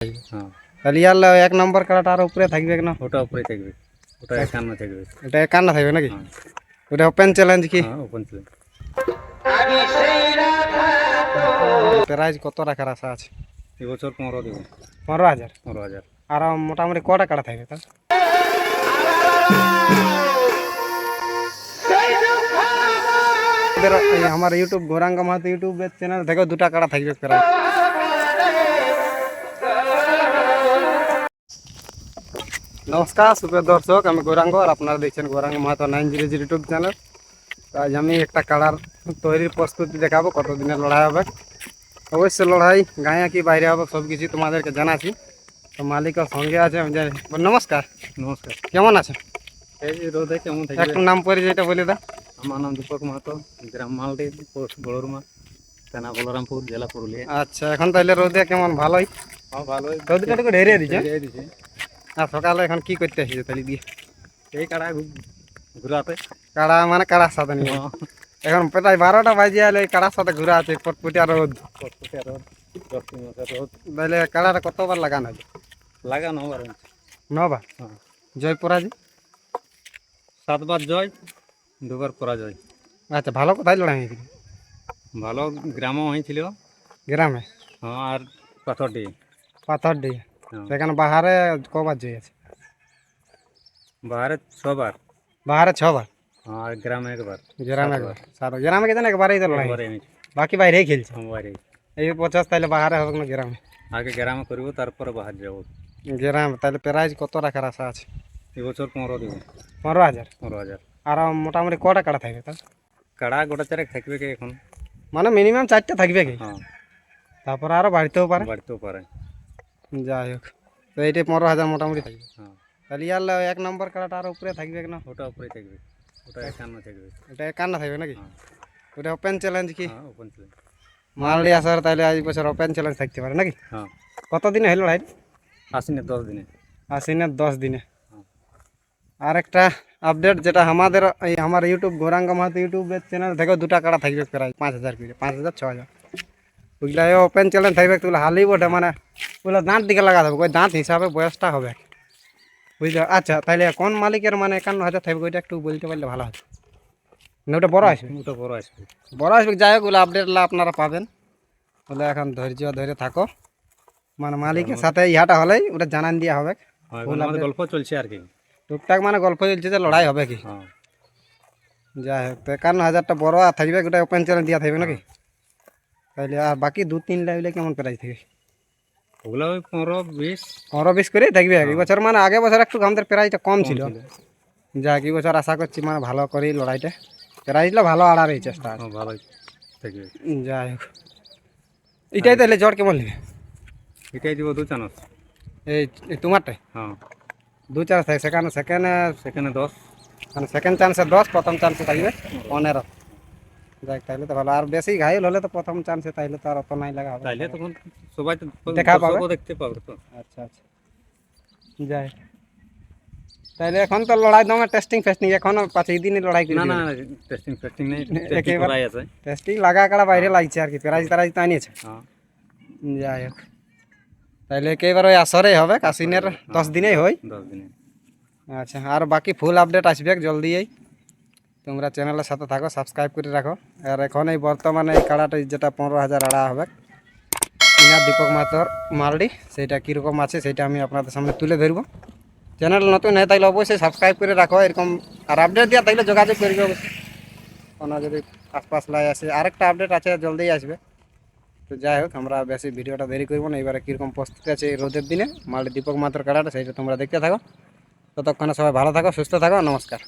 হ্যাঁ, তাহলে ইয়ার এক নম্বর কাড়াটা আর উপরে থাকবে না? ওটা উপরে থাকবে, ওটা 51 থাকবে। এটা কান্না থাকবে নাকি? হ্যাঁ, ওটা ওপেন চ্যালেঞ্জ কি? হ্যাঁ, ওপেন ছিল। প্রাইজ কত রাখার আশা আছে? এবছর 15 দেবো। 15,000? 15,000। আর মোটামুটি কটা কাড়া থাকবে তার? আমার YouTube Gouranga Mahato YouTube channel থেকে দুটা কাড়া থাকবে প্রায়। নমস্কার সুপ্রিয় দর্শক, আমি গৌরাঙ্গ আর আপনারা দেখছেন গৌরাঙ্গ মাহাতো 900 ইউটিউব চ্যানেল। আজ আমি একটা কাড়ার তৈরির প্রস্তুতি দেখাবো, কতদিনের লড়াই হবে। অবশ্যই লড়াই গায়ে কি বাইরে হবে সব কিছু তোমাদেরকে জানাচ্ছি। তো মালিকের সঙ্গে আছে, আমি জানি। নমস্কার। নমস্কার। কেমন আছে? এই যে রোদে কেমন থাকবে? একটু নাম পরিচয়টা বলে দাও। আমার নাম দীপক মাহাতো, গ্রাম মালডি, পোস্ট বড়রুমা, থানা বলরামপুর, জেলা পুরুলিয়া। আচ্ছা, এখন তাহলে রোদে কেমন? ভালোই? হ্যাঁ, ভালোই। রোদটা একটু ঢেরে দিচ্ছে। দিছে। আর সকালে এখন কি করতে আসছে তাহলে দিয়ে? এই কাড়া ঘুরাতে। কাড়া মানে কাড়ার সাথে নিয়ে এখন প্রায় 12টা বাজে এলে কাড়ার সাথে ঘুরা আছে, পটপটিয়া রোদ। পটপটিয়া রোদ, 10 মাসের রোদ। তাহলে কাড়াটা কতবার লাগানো আছে? লাগানো আবার 9বার? হ্যাঁ, জয়পুরা জি? 7বার জয়, 2বার পরাজয়। আচ্ছা, ভালো কোথায় লড়াই হয়েছিল? ভালো গ্রামও হয়েছিল। গ্রামে? হ্যাঁ, আর পাথরডি। পাথর দিয়ে? হ্যাঁ, সেখানে বাহারে কবার জয় আছে? বাহারে 6বার। বাহারে 6বার? হ্যাঁ, আর গ্রামে 1বার। গ্রামে 1বার? 7? গ্রামে কে জানে একবারই তো লড়াই, একবারে এনেছি। বাকি বাইরেই খেলছে। সোমবারে এই 50 তাহলে বাহারে হবে না গ্রামে? আগে গ্রামে করব, তারপরে বাহার যাব। গ্রামে? তাহলে প্রাইজ কত রাখার আশা আছে? এবছর 15 দেবো। 15,000? 15,000। আর মোটামুটি কটা কাড়া থাকবে তার? কাড়া গোটা চারেক থাকবে কি এখন? মানে মিনিমাম 4টে থাকবে কি? হ্যাঁ, তারপরে আরো বাড়তেও পারে। বাড়তেও পারে। যাই হোক, তো এইটা 15,000 মোটামুটি থাকবে। হ্যাঁ, তাহলে ইয়ার এক নম্বর কাড়াটা আর উপরে থাকবে না? ওটা উপরে থাকবে, ওটা 51 থাকবে। এটা কান্না থাকবে নাকি? হ্যাঁ, ওটা ওপেন চ্যালেঞ্জ কি? হ্যাঁ, ওপেন ছিল। মালডি আসার তাহলে আজ বছর ওপেন চ্যালেঞ্জ থাকতে পারে নাকি? হ্যাঁ, কতদিনে হলো লড়াই? আশ্বিনের 10 দিনে। আশ্বিনের 10 দিনে। হ্যাঁ। আর একটা আপডেট, যেটা আমাদের এই আমার ইউটিউব গৌরাঙ্গ মাহাতো ইউটিউবের চ্যানেল থেকেও দুটা কাড়া থাকবে প্রায় 5,000 করে, 5,000 6,000। ওইগুলা ওপেন চ্যালেঞ্জ থাকবে, তুলে হালি বটে, মানে ওগুলো দাঁত দিকে লাগা থাকবে, ওই দাঁত হিসাবে বয়সটা হবে, বুঝলে? আচ্ছা, তাহলে কোন মালিকের মানে 51,000 থাকবে ওইটা একটু বলতে পারলে ভালো হয়। না ওটা বড় আসবে? ওটা বড় আসবে। বড় আসবে, যাই হোক, ওগুলো আপডেটগুলো আপনারা পাবেন। বলে এখন ধৈর্য ধরে থাকো, মানে মালিকের সাথে ইহাটা হলেই ওটা জানান দেওয়া হবে। হ্যাঁ, এখন আমাদের গল্প চলছে আর কি। টুকটাক মানে গল্প চলছে যে লড়াই হবে কি। হ্যাঁ, যাই হোক, তো 51,000টা বড় আর থাকবে, ওটা ওপেন চ্যালেঞ্জ দেওয়া থাকবে নাকি? তাহলে আর বাকি 2-3 লাইলে কেমন প্রাইস থাকবে? ওগুলো ওই 15-20 15-20 করেই থাকবে এই বছর। মানে আগে বছর একটু আমাদের প্রাইসটা কম ছিল, যা কি বছর আশা করছি মানে ভালো করেই লড়াইটা প্রাইসটা ভালো আড়ার এই চেষ্টা আছে। হ্যাঁ, ভালোই থাকবে। যাই হোক, এটাই তাহলে জট কেমন নেবে? এটাই দিব 2 চানচ। এই তোমারটাই হ্যাঁ, 2 চান্স থাকে, সেখানে সেখানে 10। মানে সেকেন্ড চান্সে 10, প্রথম চান্সে থাকবে 15। যাক, তাহলে তো ভালো। আর বেশি ঘাইল হলে তো প্রথম চান্সে তাইলে তো আর অত নাই লাগা হবে, তাইলে তখন সবাই তো দেখা পাবে। দর্শকও দেখতে পাবে তো। আচ্ছা আচ্ছা, যাই। তাইলে এখন তো লড়াই দমে টেস্টিং ফেস্টিং, এখনো 5 দিনই লড়াই না, করে না, টেস্টিং নেই, টেস্টিং একেবারে করাই আছে। টেস্টিং লাগা কাড়া বাইরে লাগছে আর কি, প্রাইজ তারাইজ তো আনিয়েছে। হ্যাঁ, যাই হোক, তাইলে একেবারে ওই আসরেই হবে, আশ্বিনের 10 দিনেই হয়। 10 দিনে। আচ্ছা, আর বাকি ফুল আপডেট আসবে জলদিই। তোমরা চ্যানেলের সাথে থাকো, সাবস্ক্রাইব করে রাখো। আর এখন এই বর্তমানে এই কাড়াটা যেটা 15,000 আড়া হবে, ইনার দীপক মাহাতোর মালডি, সেইটা কীরকম আছে সেটা আমি আপনাদের সামনে তুলে ধরবো। চ্যানেল নতুন হয় তাইলে অবশ্যই সাবস্ক্রাইব করে রাখো এরকম, আর আপডেট দেওয়া তাইলে যোগাযোগ করবে অবশ্যই। কোনো যদি আশপাশ লাই আসে, আরেকটা আপডেট আছে জলদি আসবে। তো যাই হোক, আমরা বেশি ভিডিওটা দেরি করবো না। এবারে কীরকম প্রস্তুতি আছে এই রোদের দিনে মালডি দীপক মাহাতোর কাড়াটা, সেইটা তোমরা দেখতে থাকো। ততক্ষণে সবাই ভালো থাকো, সুস্থ থাকো, নমস্কার।